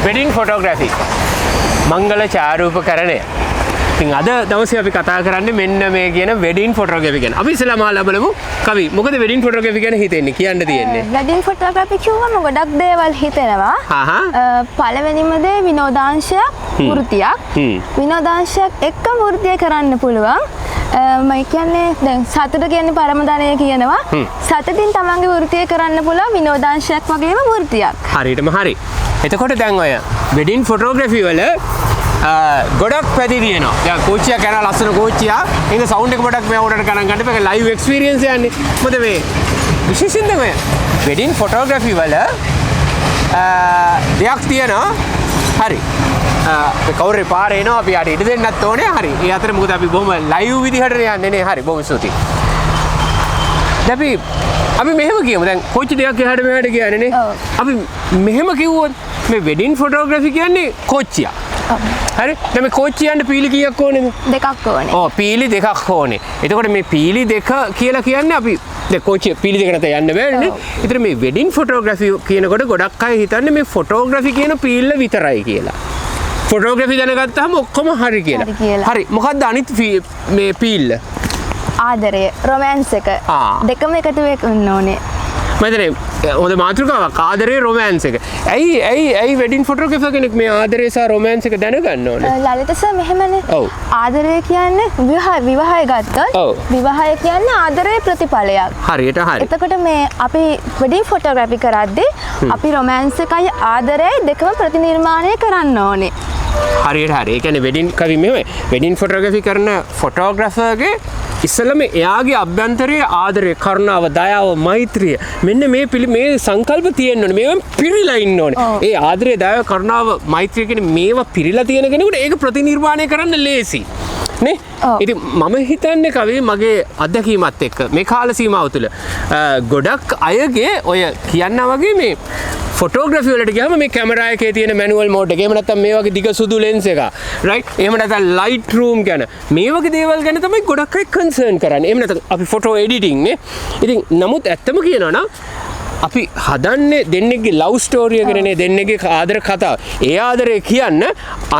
wedding photography. මංගල ඡායාරූපකරණය. ඉතින් අද දවසේ අපි කතා කරන්නේ මෙන්න මේ කියන wedding photography ගැන. අපි ඉස්සෙල්ලාම බලමු කවි මොකද wedding photography ගැන හිතෙන්නේ කියන්න තියෙන්නේ. wedding photography කියුවම ගොඩක් දේවල් හිතෙනවා. පළවෙනිම දේ විනෝදාංශයක් වෘත්තියක්. විනෝදාංශයක් එක්ක වෘත්තිය කරන්න පුළුවන්. මම කියන්නේ දැන් සතුට කියන්නේ පරමධනය කියනවා. සතුටින් තමන්ගේ වෘත්තිය කරන්න පුළුවන් විනෝදාංශයක් වගේම වෘත්තියක්. හරියටම හරි. එතකොට දැන් ඔය wedding photography වල ගොඩක් පැති තියෙනවා. දැන් කෝච්චියක් යන ලස්සන කෝච්චියක්. ඒක සවුන්ඩ් එක පොඩක් මෙයා උඩට ගණන් ගන්න බෑ. ලයිව් එක්ස්පීරියන්ස් යන්නේ. මොකද මේ විශේෂයෙන් තමයි wedding photography වල දෙයක් තියෙනවා. හරි. කවුරු පාරේ එනවා අපි යාට ඉඩ දෙන්නත් ඕනේ. හරි. ඒ අතරේ මොකද අපි බොහොම ලයිව් විදිහට යන්නේ නේ. හරි. බොහොම ස්තුතියි. දැන් අපි මෙහෙම කියමු. දැන් කෝච්චි දෙකක් එහාට මෙහාට කියන්නේ නේ. අපි මෙහෙම කිව්වොත් මේ wedding photography කියන්නේ කෝච්චියක්. හරි. දැන් මේ කෝච්චියන්ට පීලි කීයක් ඕනේද? දෙකක් ඕනේ. ඔව් පීලි දෙකක් ඕනේ. එතකොට මේ පීලි දෙක කියලා කියන්නේ අපි දැන් කෝච්චිය පීලි දෙක නැත යන්න බෑනේ නේ. ඒතර මේ wedding photography කියනකොට ගොඩක් අය හිතන්නේ මේ photography කියන පීල්ල විතරයි කියලා. photography දැනගත්තාම ඔක්කොම හරි කියලා. හරි. මොකක්ද අනිත් මේ පීල්ල? ආදරය, romance එක. දෙකම එකතු වෙන්න ඕනේ. මම හොඳ මාතෘකාවක් ආදරේ romance එක. ඇයි wedding photographer කෙනෙක් මේ ආදරේ සහ romance එක දැනගන්න ඕනේ? ලලිත සර් මෙහෙමනේ. ඔව්. ආදරය කියන්නේ විවාහය ගත්තොත් විවාහය කියන්නේ ආදරේ ප්‍රතිඵලයක්. හරියට හරි. එතකොට මේ අපි wedding photography කරද්දී අපි romance එකයි ආදරයයි දෙකම ප්‍රතිනිර්මාණය කරන්න ඕනේ. හරියට හරි. ඒ කියන්නේ wedding කවි මෙහෙමයි. wedding photography කරන photographerගේ ඉස්සෙල්ලාම එයාගේ අභ්‍යන්තරයේ ආදරය, කරුණාව, දයාව, මෛත්‍රිය මෙන්න මේ සංකල්ප තියෙන්න ඕනේ. මේවා පිරීලා ඉන්න ඕනේ. ඒ ආදරය, දයාව, කරුණාව, මෛත්‍රිය කියන මේවා පිරීලා තියෙන කෙනෙකුට ඒක ප්‍රතිනිර්මාණය කරන්න ලේසි. නේ? ඉතින් මම හිතන්නේ කවි මගේ අත්දැකීමත් එක්ක මේ කාල සීමාව තුළ ගොඩක් අයගේ ඔය කියන්නා වගේ මේ ෆොටෝග්‍රැෆි වලට ගියාම මේ කැමරා එකේ තියෙන මැනුවල් මෝඩ් එක එහෙම නැත්නම් මේ වගේ දිග සුදු ලෙන්ස් එක රයිට් එහෙම නැත්නම් ලයිට් රූම් ගැන මේ වගේ දේවල් ගැන තමයි ගොඩක් අය කන්සර්න් කරන්නේ. එහෙම නැත්නම් අපි ෆොටෝ එඩිටින් නේ. ඉතින් නමුත් ඇත්තම කියනවා නම් අපි හදන්නේ දෙන්නෙක්ගේ ලව් ස්ටෝරිය ගැනනේ දෙන්නෙක්ගේ ආදර කතාව. ඒ ආදරේ කියන්න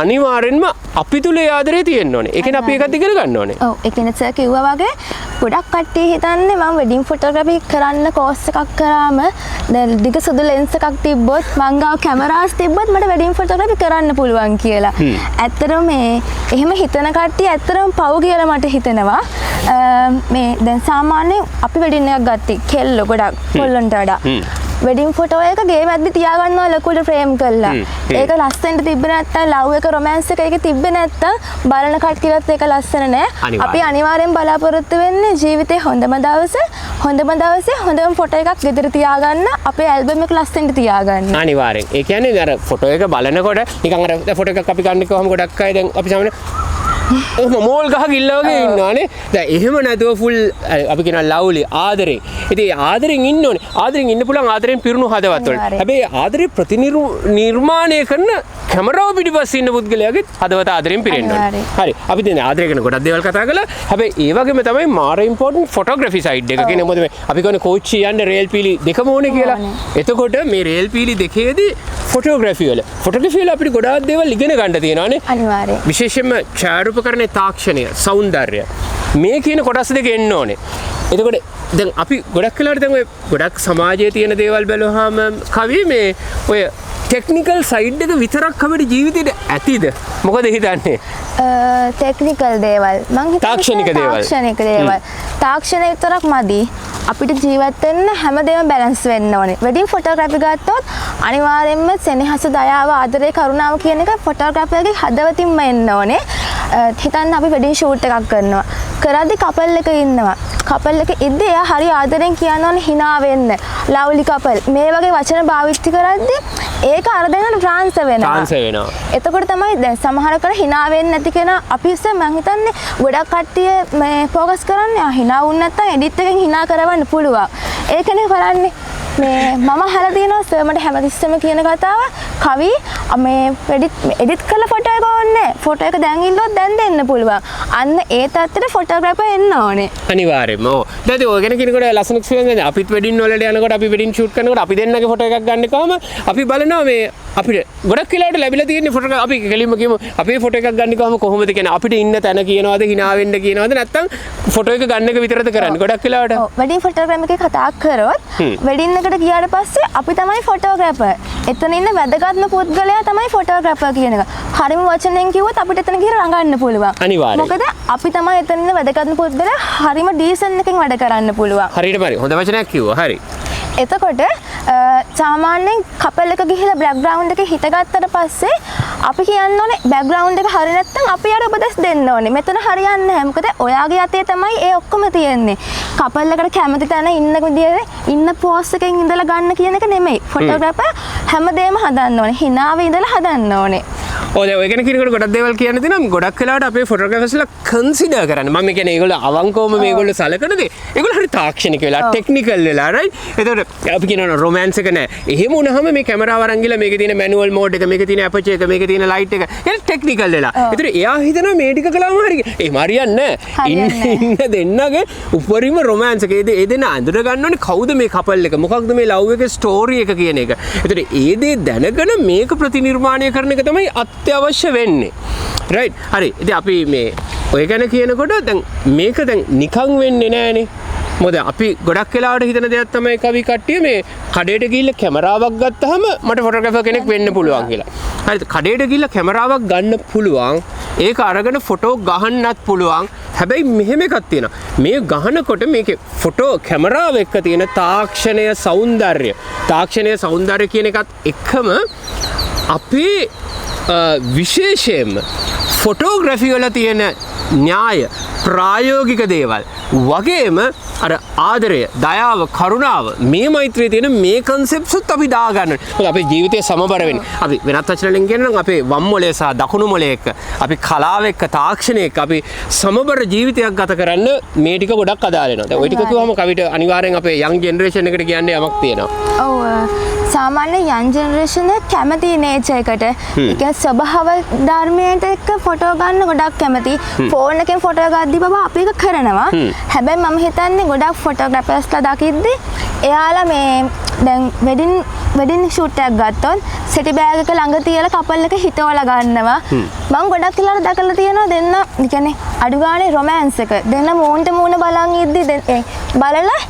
අනිවාර්යෙන්ම අපි තුල ඒ ආදරේ තියෙන්න ඕනේ. ඒ කියන්නේ අපි ඒකත් ඉගෙන ගන්න ඕනේ. ඔව් ඒ කියන්නේ සර් කිව්වා වගේ ගොඩක් කට්ටිය හිතන්නේ මම වෙඩින් ෆොටෝග්‍රැෆි කරන්න කෝස් එකක් කරාම දැන් දිග සුදු ලෙන්ස් එකක් තිබ්බොත් මං ගාව කැමරාස් තිබ්බොත් මට වෙඩින් ෆොටෝග්‍රැෆි කරන්න පුළුවන් කියලා. ඇත්තටම මේ එහෙම හිතන කට්ටිය ඇත්තටම පව් කියලා මට හිතෙනවා. මේ දැන් සාමාන්‍යයෙන් අපි වෙඩින් එකක් ගත්තී කෙල්ල ගොඩක් කොල්ලන්ට වඩා වෙඩින් ෆොටෝ එක ගේ මැද්දේ තියාගන්නවා ලොකුට ෆ්‍රේම් කරලා. ඒක ලස්සනට තිබ්බ නැත්තම් ලව් එක රොමැන්ස් එක ඒක තිබ්බ නැත්තම් බලන කට්ටියත් ඒක ලස්සන නෑ. අපි අනිවාර්යෙන් බලාපොරොත්තු වෙන්නේ ජීවිතේ හොඳම දවසේ හොඳම ෆොටෝ එකක් ගෙදර තියාගන්න අපේ ඇල්බම් එක ලස්සනට තියාගන්න. අනිවාර්යෙන්. ඒ කියන්නේ අර ෆොටෝ එක බලනකොට නිකන් අර ෆොටෝ එකක් අපි ගන්න කිව්වම ගොඩක් අය දැන් අපි සාමාන්‍ය මෝල් ගහ ගිල්ල වගේ ඉන්නවානේ. දැන් එහෙම නැතුව ෆුල් අපි කියන ලව්ලි ආදරේ. ඉතින් ආදරෙන් ඉන්න ඕනේ. ආදරෙන් ඉන්න පුළුවන් ආදරෙන් පිරුණු හදවත් වල. හැබැයි ආදරේ ප්‍රතිනිර්මාණය කරන කැමරාව පිටිපස්සේ ඉන්න පුද්ගලයාගේ හදවත ආදරෙන් පිරෙන්න ඕනේ. හරි. අපි දැන් ආදරය ගැන ගොඩක් දේවල් කතා කළා. හැබැයි ඒ වගේම තමයි මාර ඉම්පෝටන්ට් ෆොටෝග්‍රැෆි සයිඩ් එක. කියන්නේ මොකද මේ අපි කියන්නේ කෝච්චි යන්න රේල් පීලි දෙකම ඕනේ කියලා. එතකොට මේ රේල් පීලි දෙකේදී ෆොටෝග්‍රැෆි වල අපිට ගොඩාක් දේවල් ඉගෙන ගන්න තියෙනවානේ. අනිවාර්යයෙන්. විශේෂයෙන්ම ඡායාරූපකරණයේ තාක්ෂණය, සෞන්දර්යය මේ කියන කොටස් දෙක එන්න ඕනේ. එතකොට දැන් අපි ගොඩක් වෙලාවට දැන් ඔය ගොඩක් සමාජයේ තියෙන දේවල් බැලුවාම කවි මේ ඔය ටෙක්නිකල් සයිඩ් එක විතරක් අපේ ජීවිතේට ඇතිද? මොකද හිතන්නේ? ටෙක්නිකල් දේවල් මං හිතන්නේ තාක්ෂණික දේවල්. තාක්ෂණය විතරක් මදි. අපිට ජීවත් වෙන්න හැමදේම බැලන්ස් වෙන්න ඕනේ. වෙඩින් ෆොටෝග්‍රැෆි ගත්තොත් අනිවාර්යයෙන්ම සෙනෙහස, දයාව, ආදරය, කරුණාව කියන එක ෆොටෝග්‍රැෆර්ගේ හදවතින්ම එන්න ඕනේ. හිතන්න අපි වෙඩින් ෂූට් එකක් කරනවා. කරද්දි කපල් එක ඉන්නවා. කපල් එක ඉද්දී එයා හරි ආදරෙන් කියනවනේ hina වෙන්න. Lovely couple. මේ වගේ වචන භාවිත කරද්දි ඒක අර දෙන්නට ට්‍රාන්ස්ෆර් වෙනවා. එතකොට තමයි දැන් සමහර කර hina වෙන්නේ නැති කෙනා අපි ඉස්සෙල් මං හිතන්නේ ගොඩක් කට්ටිය මේ ફોකස් කරන්නේ hina වුණ නැත්නම් එඩිට් එකෙන් hina කරවන්න පුළුවන්. ඒකනේ කරන්නේ. මේ මම අහලා තියෙනවා සර් මට හැමතිස්සෙම කියන කතාව කවි මේ එඩිට් කළ ෆොටෝ එක ඕනේ ෆොටෝ එක දැන් ඉල්ලුවොත් දැන් දෙන්න පුළුවන් අන්න ඒ තත්ත්වෙට ෆොටෝග්‍රැෆර් එන්න ඕනේ අනිවාර්යයෙන්ම ඔව් දැන් ඔය ගැන කිනකොට ලස්සන එක්ස්පීරියන්ස් එක අපිත් වෙඩින් වලට යනකොට අපි වෙඩින් ෂූට් කරනකොට අපි දෙන්නගේ ෆොටෝ එකක් ගන්න කොහම අපි බලනවා මේ අපිට ගොඩක් වෙලාවට ලැබිලා තියෙන ෆොටෝ අපි කෙලින්ම කියමු අපේ ෆොටෝ එකක් ගන්න කොහම කොහොමද කියන්නේ අපිට ඉන්න තැන කියනවාද hina වෙන්න කියනවාද නැත්නම් ෆොටෝ එක ගන්න එක විතරද කරන්නේ ගොඩක් වෙලාවට ඔව් වෙඩින් ෆොටෝග්‍රැෆර් එකේ කතා කරොත් වෙඩින් එකට ගියාට පස්සේ අපි තමයි ෆොටෝග්‍රැෆර් එතන ඉන්න වැදගත්ම පුද්ගලයා තමයි ෆොටෝග්‍රැෆර් කියන එක හරිම වචනෙන් කිව්වොත් අපිට එතන ගිහලා රඟන්න පුළුවන් අනිවාර්යයෙන් මොකද අපි තමයි එතන ඉන්න වැදගත්ම පුද්ගලයා හරිම ඩීසන්ට් එකෙන් වැඩ කරන්න පුළුවන් හරියට හරි හොඳ වචනයක් කිව්වා හරි එතකොට සාමාන්‍යයෙන් කපල් එක ගිහිලා බෑග්ග්‍රවුන්ඩ් එකේ හිටගත්තට පස්සේ අපි කියන්න ඕනේ බෑග්ග්‍රවුන්ඩ් එක හරිය නැත්නම් අපි යාට උපදෙස් දෙන්න ඕනේ. මෙතන හරියන්නේ නැහැ. මොකද ඔයාගේ අතේ තමයි ඒ ඔක්කොම තියෙන්නේ. කපල් එකට කැමති තැන ඉන්න විදියට ඉන්න පෝස් එකෙන් ඉඳලා ගන්න කියන එක නෙමෙයි. ෆොටෝග්‍රැෆර් හැමදේම හදන්න ඕනේ. hinaවේ ඉඳලා හදන්න ඕනේ. ඔය දැන් ඔය ගැන කියනකොට ගොඩක් දේවල් කියන්න තියෙනවා. ගොඩක් වෙලාවට අපේ ෆොටෝග්‍රැෆර්ස්ලා කන්සිඩර් කරන්නේ. මම කියන්නේ ඒගොල්ලෝ අවංකවම මේගොල්ලෝ සලකන දේ. ඒගොල්ලෝ හරි තාක්ෂණික වෙලා ටෙක්නිකල් වෙලා රයිට්. එතකොට අපි කියනවා රොමෑන්ස් එක නෑ. එහෙම වුණාම මේ කැමරාව අරන් ගිහලා මේකේ තියෙන මැනුවල් මෝඩ් එක, මේකේ තියෙන අපචර් එක, මේකේ තියෙන ලයිට් එක. ඒක ටෙක්නිකල් වෙලා. ඒතර එයා හිතනවා මේ ටික කළාම හරි. එහෙම හරියන්නේ නෑ. ඉන්න දෙන්නගේ උපරිම රොමෑන්ස් එක. ඒ දෙන්න අඳුර ගන්න ඕනේ කවුද මේ කපල් එක. මොකක්ද මේ ලව් එකේ ස්ටෝරි එක කියන එක. ඒතර ඒ දේ දැනගෙන මේක ප්‍රතිනිර්මාණය කරන එක තමයි අත්‍යවශ්‍ය වෙන්නේ. රයිට්. හරි. ඉතින් අපි මේ ඔය ගැන කියනකොට දැන් මේක දැන් නිකන් වෙන්නේ නෑනේ. මොකද අපි ගොඩක් වෙලාවට හිතන දෙයක් තමයි කවි කට්ටිය මේ කඩේට ගිහිල්ලා කැමරාවක් ගත්තාම මට ෆොටෝග්‍රැෆර් කෙනෙක් වෙන්න පුළුවන් කියලා. හරිද? කඩේට ගිහිල්ලා කැමරාවක් ගන්න පුළුවන්. ඒක අරගෙන ෆොටෝ ගහන්නත් පුළුවන්. හැබැයි මෙහෙම එකක් තියෙනවා. මේ ගහනකොට මේකේ ෆොටෝ කැමරාව එක්ක තියෙන තාක්ෂණය සෞන්දර්ය කියන එකත් එක්කම අපේ විශේෂයෙන්ම ෆොටෝග්‍රැෆි වල තියෙන න්‍යාය ප්‍රායෝගික දේවල් වගේම අර ආදරය, දයාව, කරුණාව මේ මෛත්‍රියේ තියෙන මේ කන්සෙප්ට්ස් උත් අපි දාගන්න. මොකද අපේ ජීවිතය සමබර වෙන්නේ. අපි වෙනත් වචනවලින් කියනනම් අපේ වම් මොලේ සහ දකුණු මොලේ එක්ක අපි කලාව එක්ක තාක්ෂණය එක්ක අපි සමබර ජීවිතයක් ගත කරන්න මේ ටික ගොඩක් අදාළ වෙනවා. දැන් ওই ටික කිව්වම කවිට අනිවාර්යෙන් අපේ යං ජෙනරේෂන් එකට කියන්නේ යමක් තියෙනවා. ඔව් සාමාන්‍ය යන් ජෙනරේෂන් එක කැමති නේචර් එකට. ඒ කියන්නේ ස්වභාව ධර්මයට එක්ක ෆොටෝ ගන්න ගොඩක් කැමති. ෆෝන් එකෙන් ෆොටෝ ගද්දි බබා අපි ඒක කරනවා. හැබැයි මම හිතන්නේ ගොඩක් ෆොටෝග්‍රැෆර්ස්ලා දකිද්දි එයාලා මේ දැන් වෙඩින් ෂූට් එකක් ගත්තොත් සෙටි බෑග් එක ළඟ තියලා කපල් එක හිතවලා ගන්නවා. මම ගොඩක් වෙලාවට දැකලා තියෙනවා දෙන්න ඒ කියන්නේ අඩු ගානේ රොමෑන්ස් එක දෙන්න මූණට මූණ බලන් ඉද්දි බලලා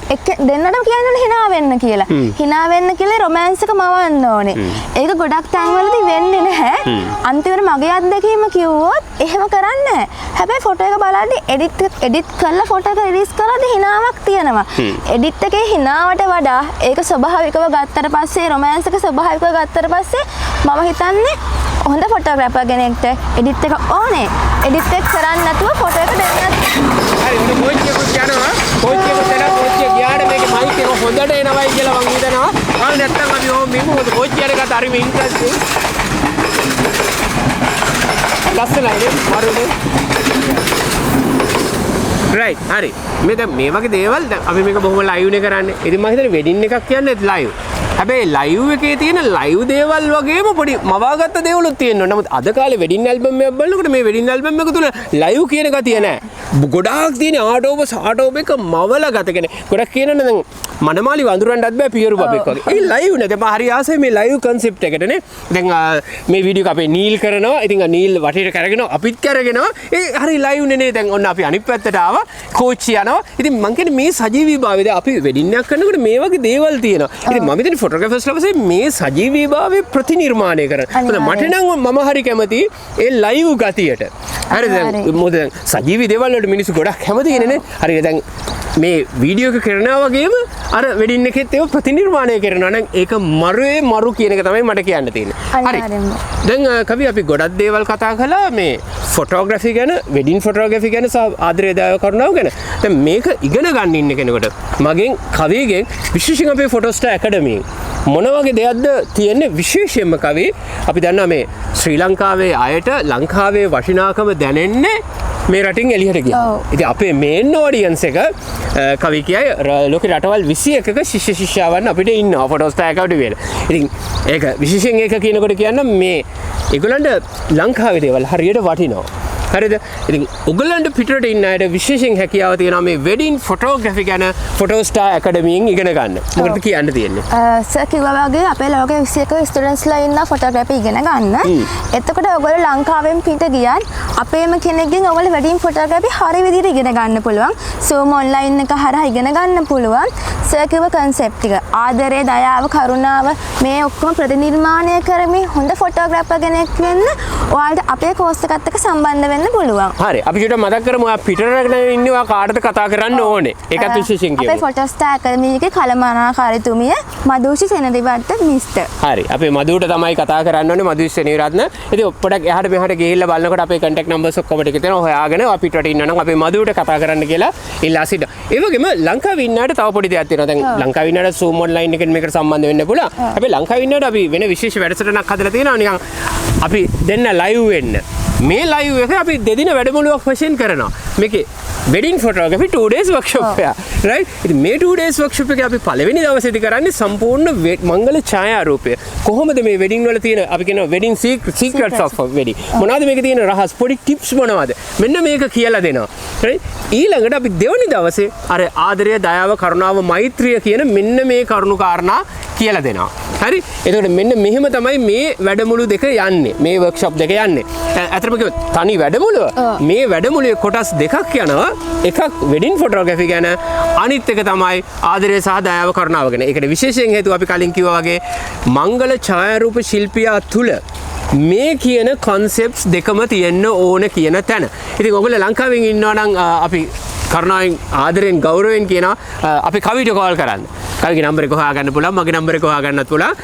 දෙන්නටම කියන්නේ hina වෙන්න කියලා. hina වෙන්න කියලා රොමෑන්ස් එක මවන්න ඕනේ. ඒක ගොඩක් තැන්වලදී වෙන්නේ නැහැ. අන්තිමට මගේ අත්දැකීම කිව්වොත් එහෙම කරන්නේ නැහැ. හැබැයි ෆොටෝ එක බලද්දි එඩිට් කරලා ෆොටෝ එක රිලීස් කරද්දි hinaවක් තියෙනවා. එඩිට් එකේ hinaවට වඩා ඒක ස්වභාවිකව ගත්තට පස්සේ රොමෑන්ස් එක ස්වභාවිකව ගත්තට පස්සේ මම හිතන්නේ හොඳ ෆොටෝග්‍රැෆර් කෙනෙක්ට එඩිට් එක ඕනේ. එඩිට් එක කරන්නේ නැතුව ෆොටෝ එක දෙන්න. හරි මම කොච්චියකුත් යනවා. කොච්චිය ගියාට මේකේ මයික් එක හොඳට එනවයි කියලා මම හිතනවා. ආ නැත්තම් අපි ඕම මෙමු කොච්චියට ගත්ත හරි මේ ඉන්ට්‍රස්ටිං. ලස්සනයි මරුනේ. රයිට් හරි මේ දැන් මේ වගේ දේවල් දැන් අපි මේක බොහොම ලයිව් නේ කරන්නේ. ඉතින් මම හිතන්නේ වෙඩින් එකක් කියන්නේ ලයිව්. හැබැයි ලයිව් එකේ තියෙන ලයිව් දේවල් වගේම පොඩි මවාගත්ත දේවලුත් තියෙනවා. නමුත් අද කාලේ වෙඩින් ඇල්බම් එකක් බලනකොට මේ වෙඩින් ඇල්බම් එක තුල ලයිව් කියන ගතිය නැහැ. ගොඩාක් තියෙන ආටෝබ එක මවලා ගත කෙනෙක්. ගොඩක් කියනනේ දැන් මනමාලි වඳුරන්නත් බෑ පියරු බබෙක් වගේ. ඒ ලයිව් නේ. දැන් මම හරි ආසයි මේ ලයිව් කන්සෙප්ට් එකට නේ. දැන් මේ වීඩියෝ එක අපේ නීල් කරනවා. ඉතින් නීල් වටේට කරගෙන අපිත් කරගෙනවා. ඒ හරි ලයිව් නේ. දැන් ඔන්න අපි අනිත් පැත්තට ආවා. කෝච්චි යනවා. ඉතින් මං කියන්නේ මේ සජීවීභාවය දැන් අපි වෙඩින් එකක් කරනකොට මේ වගේ දේවල් තියෙනවා. ඉතින් මම හිතන්නේ ෆොටෝග්‍රැෆර්ස්ලා වශයෙන් මේ සජීවීභාවය ප්‍රතිනිර්මාණය කරන්න. මට නම් මම හරි කැමති ඒ ලයිව් ගතියට. හරිද? දැන් මොකද සජීවී දේවල් වලට මිනිස්සු ගොඩක් කැමති නේ. හරිද? දැන් මේ වීඩියෝ එක කරනවා වගේම අර වෙඩින් එකෙත් ඒක ප්‍රතිනිර්මාණය කරනවා නම් ඒක මරු කියන එක තමයි මට කියන්න තියෙන්නේ. හරි. දැන් කවි අපි ගොඩක් දේවල් කතා කළා මේ ෆොටෝග්‍රැෆි ගැන, වෙඩින් ෆොටෝග්‍රැෆි ගැන සහ ආදරය දායක කරුණාව ගැන. දැන් මේක ඉගෙන ගන්න ඉන්න කෙනෙකුට මගෙන් කවිගෙන් විශේෂයෙන් අපේ ෆොටෝස්ටාර් ඇකඩමියෙන් මොන වගේ දෙයක්ද තියෙන්නේ විශේෂයෙන්ම කවි අපි දන්නවා මේ ශ්‍රී ලංකාවේ අයට ලංකාවේ වටිනාකම දැනෙන්නේ මේ රටින් එළියට ගියා. ඉතින් අපේ මේන් ඔඩියන්ස් එක කවි කියයි ලෝකේ රටවල් 21ක ශිෂ්‍ය ශිෂ්‍යාවන් අපිට ඉන්නවා ෆොටෝස්ටාර් ඇකඩමියේ. ඉතින් ඒක විශේෂයෙන් ඒක කියනකොට කියන්න මේ ඒගොල්ලන්ට ලංකාවේ දේවල් හරියට වටිනවා. හරිද? ඉතින් ඔයගොල්ලන්ට පිටරට ඉන්න අයට විශේෂයෙන් හැකියාව තියෙනවා මේ වෙඩින් ෆොටෝග්‍රැෆි ගැන ෆොටෝස්ටාර් ඇකඩමියෙන් ඉගෙන ගන්න. මොකද කියන්න තියෙන්නේ? සර් කිව්වා වගේ අපේ ලෝකයේ 21 ස්ටුඩන්ට්ස්ලා ඉන්න ෆොටෝග්‍රැෆි ඉගෙන ගන්න. එතකොට ඔයගොල්ලෝ ලංකාවෙන් පිට ගියත් අපේම කෙනෙක්ගෙන් ඔයගොල්ලෝ වෙඩින් ෆොටෝග්‍රැෆි හරිය විදිහට ඉගෙන ගන්න පුළුවන්. Zoom ඔන්ලයින් එක හරහා ඉගෙන ගන්න පුළුවන්. සර් කිව්ව concept ටික ආදරය, දයාව, කරුණාව මේ ඔක්කොම ප්‍රතිනිර්මාණය කරමින් හොඳ ෆොටෝග්‍රැෆර් කෙනෙක් වෙන්න ඔයාලට අපේ කෝස් එකත් එක්ක සම්බන්ධ වෙන්න පුළුවන්. හරි. අපි චුට්ටක් මතක් කරමු ඔයා පිටරට ඉන්නේ ඔයා කාටද කතා කරන්න ඕනේ. ඒකත් විශේෂයෙන් කියමු. අපේ ෆොටෝස්ටාර් ඇකඩමියේ කළමනාකාරීතුමිය මధుෂි සෙනවිරත්න මිස්ටර්. හරි. අපේ මధుට තමයි කතා කරන්න ඕනේ මధుෂි සෙනවිරත්න. ඉතින් පොඩක් එහාට මෙහාට ගිහිල්ලා බලනකොට අපේ contact numbers ඔක්කොම ටික තියෙනවා. හොයාගෙන ඔයා පිටරට ඉන්නවා නම් අපේ මధుට කතා කරන්න කියලා ඉල්ලා සිටිනවා. ඒ වගේම ලංකාවේ ඉන්නාට තව පොඩි දෙයක් තියෙනවා. දැන් ලංකාවේ ඉන්නාට Zoom online එකෙන් මේකට සම්බන්ධ වෙන්න පුළුවන්. හැබැයි ලංකාවේ ඉන්නාට අපි වෙන විශේෂ වැඩසටහනක් හදලා තියෙනවා නිකන් අපි දෙන්න live වෙන්න. මේ live එක අපි දෙදින වැඩමුළුවක් වශයෙන් කරනවා. මේකේ wedding photography 2 days workshop එක. right? ඉතින් මේ 2 days workshop එකේ අපි පළවෙනි දවසේදී කරන්නේ සම්පූර්ණ මංගල ඡායාරූපය. කොහොමද මේ wedding වල තියෙන අපි කියන wedding secrets of wedding. මොනවද මේකේ තියෙන රහස් පොඩි tips මොනවද? මෙන්න මේක කියලා දෙනවා. right? ඊළඟට අපි දෙවනි දවසේ අර ආදරය, දයාව, කරුණාව, මෛත්‍රිය කියන මෙන්න මේ කරුණු කාරණා කියලා දෙනවා. හරි? එතකොට මෙන්න මෙහෙම තමයි මේ වැඩමුළු දෙක යන්නේ. මේ workshop දෙක යන්නේ. අතරම තනි වැඩමුළුව මේ වැඩමුළුවේ කොටස් දෙකක් යනවා. එකක් වෙඩින් ෆොටෝග්‍රැෆි ගැන, අනිත් එක තමයි ආදරය සහ දයාව කරුණාව ගැන. ඒකට විශේෂයෙන් හේතුව අපි කලින් කිව්වා වගේ මංගල ඡායාරූප ශිල්පියා තුල මේ කියන concepts දෙකම තියෙන්න ඕන කියන තැන. ඉතින් ඔයගොල්ලෝ ලංකාවෙන් ඉන්නවා නම් අපි කරුණාවෙන් ආදරෙන් ගෞරවයෙන් කියනවා අපි කවිට කෝල් කරන්න. කවිගේ නම්බර් එක හොයාගන්න පුළුවන්, මගේ නම්බර් එක හොයාගන්නත් පුළුවන්.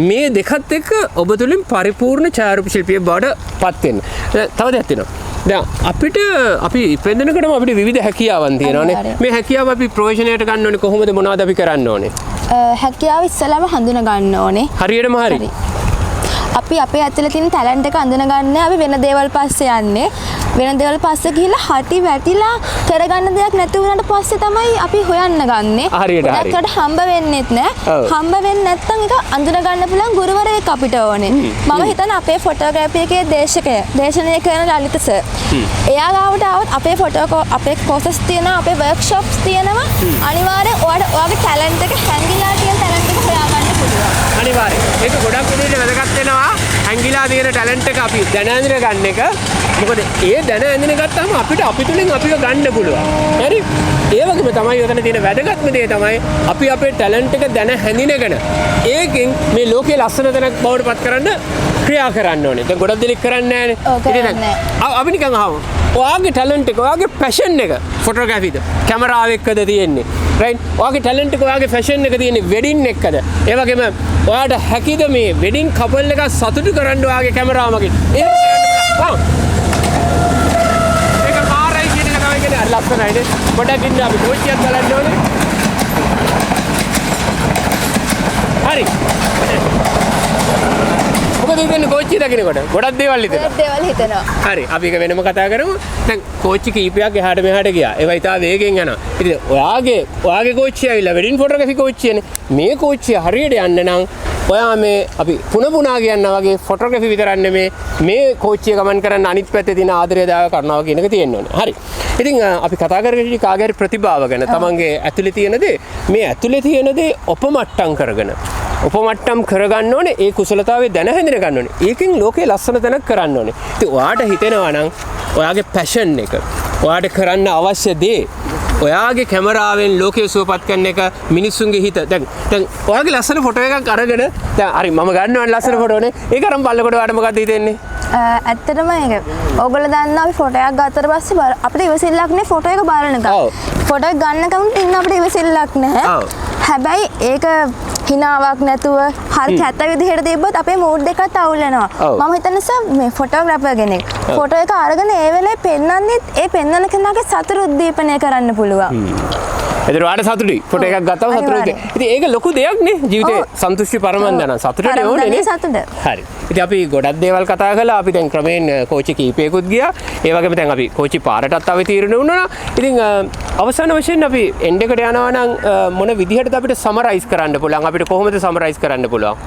මේ දෙකත් එක්ක ඔබ තුලින් පරිපූර්ණ ඡායාරූප ශිල්පියෙක් බවට පත් වෙන්න. තව දෙයක් තියෙනවා. දැන් අපි ඉපැන්දෙනකොටම අපිට විවිධ හැකියාවන් තියෙනවානේ. මේ හැකියාව අපි ප්‍රොෆෙෂනලයට ගන්න ඕනේ කොහොමද, මොනවද අපි කරන්න ඕනේ? හැකියාව ඉස්සෙල්ලාම හඳුන ගන්න ඕනේ. හරියටම හරි. අපි අපේ ඇතුලේ තියෙන ටැලන්ට් එක අඳුන ගන්න අපි වෙන දේවල් පස්සේ යන්නේ. වෙන දේවල් පස්සේ ගිහිල්ලා හටි වැටිලා කරගන්න දෙයක් නැති වුණාට පස්සේ තමයි අපි හොයන්න ගන්නේ. හරියට හරි. ඒකට හම්බ වෙන්නෙත් නෑ. හම්බ වෙන්නේ නැත්නම් ඒක අඳුන ගන්න පුළුවන් ගුරුවරයෙක් අපිට ඕනේ. මම හිතන්නේ අපේ ෆොටෝග්‍රැෆි එකේ දේශනය කරන ලලිත සර්. එයා ගාවට આવත් අපේ කෝසස් තියෙනවා, අපේ වර්ක්ෂොප්ස් තියෙනවා. අනිවාර්යෙන් ඔයාගේ ටැලන්ට් එක හැංගිලා තියෙන ටැලන්ට් එක හොයාගන්න පුළුවන්. අනිවාර්යෙන්. ඒක ගොඩක් විදිහට වැදගත් වෙනවා. හැංගිලා තියෙන ටැලන්ට් එක අපි දැන ඇඳින ගන්න එක. මොකද ඒ දැන ඇඳින ගත්තාම අපිට අපි තුලින් අපිව ගන්න පුළුවන්. හරි? ඒ වගේම තමයි උතන තියෙන වැදගත්ම දේ තමයි අපි අපේ ටැලන්ට් එක දැන හැඳිනගෙන ඒකෙන් මේ ලෝකයේ ලස්සන තැනක් බවට පත් කරන්න ක්‍රියා කරන්න ඕනේ. දැන් ගොඩක් දෙනෙක් කරන්නේ නැහැ. අපි නිකන් අහමු. ඔයාගේ ටැලන්ට් එක, ඔයාගේ පැෂන් එක ෆොටෝග්‍රැෆිද, කැමරාව එක්කද තියෙන්නේ? රයිට්? ඔයාගේ ටැලන්ට් එක, ඔයාගේ ෆැෂන් එක තියෙන්නේ වෙඩින් එක්කද? ඒ වගේම ඔයාට හැකිද මේ වෙඩින් කපල් එක සතුටු කරන්න ඔයාගේ කැමරාවකින්? ඒක කරන්න පුළුවන්. ඒක කාරයි කියන එක තමයි කියන්නේ ලස්සනයිනේ. පොඩක් ඉන්න අපි කෝච්චියක් බලන්න ඕනේ. හරි. මොකද ඉතින් කෝච්චිය දකින්නකොට ගොඩක් දේවල් හිතෙනවා. ගොඩක් දේවල් හිතෙනවා. හරි. අපි ඒක වෙනම කතා කරමු. දැන් කෝච්චි කීපයක් එහාට මෙහාට ගියා. ඒවා ඉතා වේගෙන් යනවා. ඉතින් ඔයාගේ කෝච්චිය ඇවිල්ලා වෙඩින් ෆොටෝග්‍රැෆි කෝච්චියනේ. මේ කෝච්චිය හරියට යන්න නම් ඔයා මේ අපි පුනා කියනවා වගේ ෆොටෝග්‍රැෆි විතරක් නෙමේ මේ කෝච්චිය ගමන් කරන්න අනිත් පැත්තේ තියෙන ආදරය දාව කරනවා කියන එක තියෙන්න ඕනේ. හරි. ඉතින් අපි කතා කරගෙන කාගේ හරි ප්‍රතිභාව ගැන තමන්ගේ ඇතුලේ තියෙන දේ මේ ඇතුලේ තියෙන දේ ඔපමට්ටම් කරගෙන උපමට්ටම් කරගන්න ඕනේ. ඒ කුසලතාවය දැන හැඳින ගන්න ඕනේ. ඒකෙන් ලෝකේ ලස්සන තැනක් කරන්න ඕනේ. ඉතින් ඔයාට හිතෙනවා නම් ඔයාගේ පැෂන් එක, ඔයාට කරන්න අවශ්‍ය දේ, ඔයාගේ කැමරාවෙන් ලෝකය සුවපත් කරන එක මිනිස්සුන්ගේ හිත. දැන් ඔයාගේ ලස්සන ෆොටෝ එකක් අරගෙන දැන් හරි මම ගන්නවා ලස්සන ෆොටෝනේ. ඒක අරන් බලනකොට ඔයාට මොකක්ද හිතෙන්නේ? ඇත්තටම ඒක. ඕගොල්ලෝ දන්නවා අපි ෆොටෝ එකක් ගත්තට පස්සේ අපිට ඉවසිල්ලක් නේ ෆොටෝ එක බලනකම්. ෆොටෝ එක ගන්නකම් ඉන්න අපිට ඉවසිල්ලක් නැහැ. හැබැයි ඒක හිනාවක් නැතුව හරි කැත විදිහට තිබ්බොත් අපේ මූඩ් එකත් අවුල් වෙනවා. මම හිතන්නේ මේ ෆොටෝග්‍රැෆර් කෙනෙක් ෆොටෝ එක අරගෙන ඒ වෙලේ පෙන්නන්නෙත් ඒ පෙන්නන කෙනාගේ සතුට උද්දීපනය කරන්න පුළුවන්. ඒතර ඔයාලට සතුටුයි. ෆොටෝ එකක් ගත්තම සතුටුයි. ඉතින් ඒක ලොකු දෙයක් නේ ජීවිතේ සන්තුෂ්ටි පරමන්දන සතුටට ඕනේ නේ. සතුට. හරි. ඉතින් අපි ගොඩක් දේවල් කතා කළා. අපි දැන් ක්‍රමයෙන් කෝච්චි කීපයකුත් ගියා. ඒ වගේම දැන් අපි කෝච්චි පාරටත් අවතීර්ණ වුණා. ඉතින් අවසාන වශයෙන් අපි එන්ඩ් එකට යනවා නම් මොන විදිහටද අපිට සමරයිස් කරන්න පුළුවන්? අපිට කොහොමද සමරයිස් කරන්න පුළුවන්?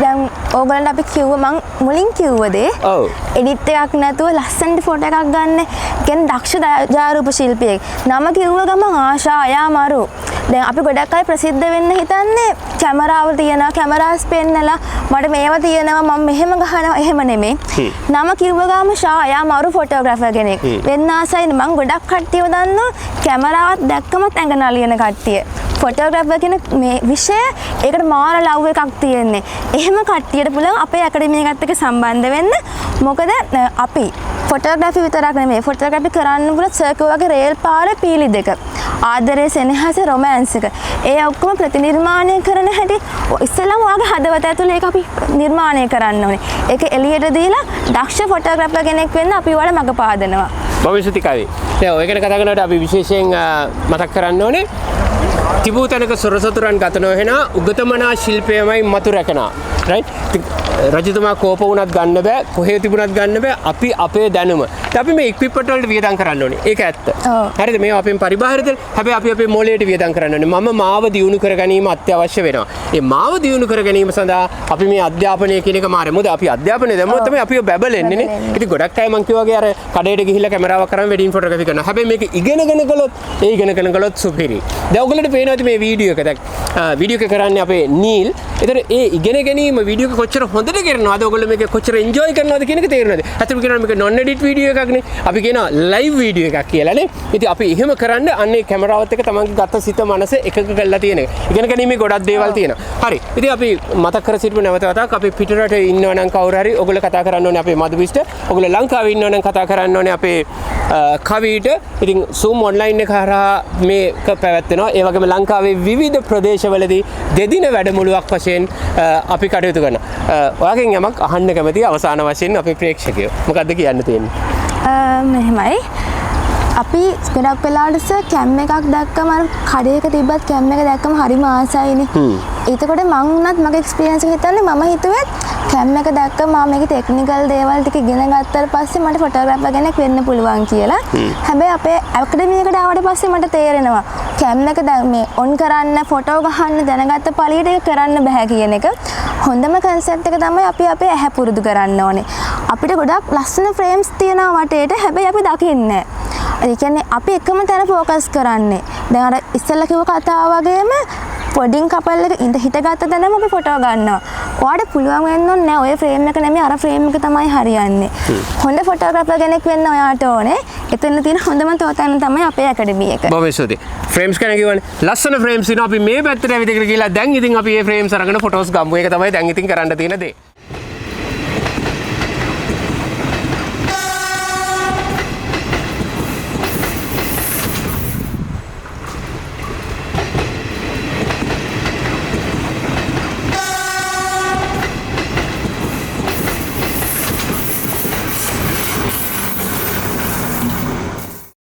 දැන් ඕගලන්ට අපි කිව්ව මං මුලින් කිව්වදේ එඩිට් එකක් නැතුව ලස්සනට ෆොටෝ එකක් ගන්න කියන්නේ දක්ෂ ජාරූප ශිල්පියෙක්. නම කිව්ව ගමන් ආශා අයාමරු. දැන් අපි ගොඩක් අය ප්‍රසිද්ධ වෙන්න හිතන්නේ කැමරාව තියෙනවා කැමරාස් පෙන්නලා මට මේවා තියෙනවා මම මෙහෙම ගහනවා එහෙම නෙමෙයි. නම කිව්ව ගමන් ෂා අයාමරු ෆොටෝග්‍රැෆර් කෙනෙක්. වෙන්න ආසයිනේ මං ගොඩක් කට්ටියව දන්නවා කැමරාවත් දැක්කමත් ඇඟ නලියන කට්ටිය. ෆොටෝග්‍රැෆර් කියන මේ විෂය ඒකට මාර ලව් එකක් තියෙන්නේ. එහෙම කට්ටියට පුළුවන් අපේ ඇකඩමිය එකත් එක්ක සම්බන්ධ වෙන්න. මොකද අපි ෆොටෝග්‍රැෆි විතරක් නෙමෙයි ෆොටෝග්‍රැෆි කරන්න පුළුවන් සර්කල් වගේ රේල් පාරේ පීලි දෙක. ආදරේ සෙනෙහස රොමෑන්ස් එක. ඒ ඔක්කොම ප්‍රතිනිර්මාණය කරන හැටි ඉස්සෙල්ලාම ඔයාගේ හදවත ඇතුලේ ඒක අපි නිර්මාණය කරන්න ඕනේ. ඒක එළියට දීලා දක්ෂ ෆොටෝග්‍රැෆර් කෙනෙක් වෙන්න අපි ඔයාලට මඟ පාදනවා. භවිෂ්‍යති කවි. දැන් ඔය ගැන කතා කරනකොට අපි විශේෂයෙන් මතක් කරන්න ඕනේ තිබූ තැනක සොරසතුරන් ගත නොහෙන උගතමනා ශිල්පයමයි මතු රැකෙනා. රයිට්? රජතුමා කෝප වුණත් ගන්න බෑ කොහේ තිබුණත් ගන්න බෑ අපි අපේ දැනුම. අපි මේ ඉක්විප්මන්ට් වලට වියදම් කරන්න ඕනේ. ඒක ඇත්ත. හරිද? මේවා අපෙන් පරිබාහිරද? හැබැයි අපි අපේ මොළයට වියදම් කරන්න ඕනේ. මම මාව දියුණු කර ගැනීම අත්‍යවශ්‍ය වෙනවා. මේ මාව දියුණු කර ගැනීම සඳහා අපි මේ අධ්‍යාපනය කියන එක මාරේ. මොකද අපි අධ්‍යාපනය දැම්මොත් තමයි අපිව බැබලෙන්නේ නේ. ඉතින් ගොඩක් අය මං කිව්වා වගේ අර කඩේට ගිහිල්ලා කැමරාවක් කරන් වෙඩින් ෆොටෝග්‍රැෆි කරනවා. හැබැයි මේක ඉගෙනගෙන කළොත් ඒ ඉගෙනගෙන කළොත් සුපිරි. දැන් ඔයගලට පේනවාද මේ වීඩියෝ එක? දැන් වීඩියෝ එක කරන්නේ අපේ නීල්. ඒතර ඒ ඉගෙන ගැනීම වීඩියෝ එක කොච්චර හොඳට කරනවද ඔයගොල්ලෝ මේක කොච්චර එන්ජොයි කරනවද කියන එක තේරෙනවද? අතට කියනවා මේක non edit වීඩියෝ එකක් නේ. අපි කියනවා ලයිව් වීඩියෝ එකක් කියලා නේ. ඉතින් අපි එහෙම කරන්න අන්නේ කැමරාවත් එක්ක තමන්ගේ ගත්ත සිත මනස එකක කරලා තියෙන එක. ඉගෙන ගැනීමේ ගොඩක් දේවල් තියෙනවා. හරි. ඉතින් අපි මතක් කර සිටමු නැවත වතාවක් අපි පිටරට ඉන්නවා නම් කවුරු හරි ඔයගොල්ලෝ කතා කරන්න ඕනේ අපේ මధుවිෂ්ට. ඔයගොල්ලෝ ලංකාවේ ඉන්නවා නම් කතා කරන්න ඕනේ අපේ කවිට. ඉතින් Zoom online එක හරහා මේක පැවැත්වෙනවා. ඒ වගේම ලංකාවේ විවිධ ප්‍රදේශවලදී දෙදින වැඩමුළුවක් වශයෙන් අපි කටයුතු කරනවා. ඔයාගෙන් යමක් අහන්න කැමතියි අවසාන වශයෙන් අපේ ප්‍රේක්ෂකයෝ. මොකද්ද කියන්න තියෙන්නේ? මෙහෙමයි. අපි ගොඩක් වෙලාවට කැම් එකක් දැක්කම අර කඩේක තිබ්බත් කැම් එක දැක්කම හරිම ආසයිනේ. එතකොට මං උනත් මගේ එක්ස්පීරියන්ස් එක හිතන්නේ මම හිතුවෙත් කැම් එක දැක්කම මම මේකේ ටෙක්නිකල් දේවල් ටික ඉගෙන ගත්තාට පස්සේ මට ෆොටෝග්‍රැෆර් කෙනෙක් වෙන්න පුළුවන් කියලා. හැබැයි අපේ ඇකඩමි එකට ආවට පස්සේ මට තේරෙනවා කැම් එක මේ ඔන් කරන්න ෆොටෝ ගහන්න දැනගත්ත පළියට ඒක කරන්න බෑ කියන එක. හොඳම කන්සෙප්ට් එක තමයි අපි අපේ ඇහැ පුරුදු කරන්න ඕනේ. අපිට ගොඩක් ලස්සන ෆ්‍රේම්ස් තියෙනවා වටේට හැබැයි අපි දකින්නේ නැහැ. ඒ කියන්නේ අපි එකම තැන ફોකස් කරන්නේ. දැන් අර ඉස්සෙල්ලා කිව්ව කතාව වගේම පොඩින් කපල් එක ඉඳ හිටගත්ත තැනම අපි ෆොටෝ ගන්නවා. ඔයාලට පුළුවන් වෙන්න ඕනේ නෑ ඔය ෆ්‍රේම් එක නෙමෙයි අර ෆ්‍රේම් එක තමයි හරියන්නේ. හොඳ ෆොටෝග්‍රැෆර් කෙනෙක් වෙන්න ඔයාට ඕනේ. එතන තියෙන හොඳම තෝතැන්න තමයි අපේ ඇකඩමි එක. බොහොමසෝදී. ෆ්‍රේම්ස් ගැන කියවනේ. ලස්සන ෆ්‍රේම්ස් ඉනවා අපි මේ පැත්තට ඇවිදගෙන ගිහලා දැන් ඉතින් අපි මේ ෆ්‍රේම්ස් අරගෙන ෆොටෝස් ගමු. ඒක තමයි දැන් ඉතින් කරන්න තියෙන දේ.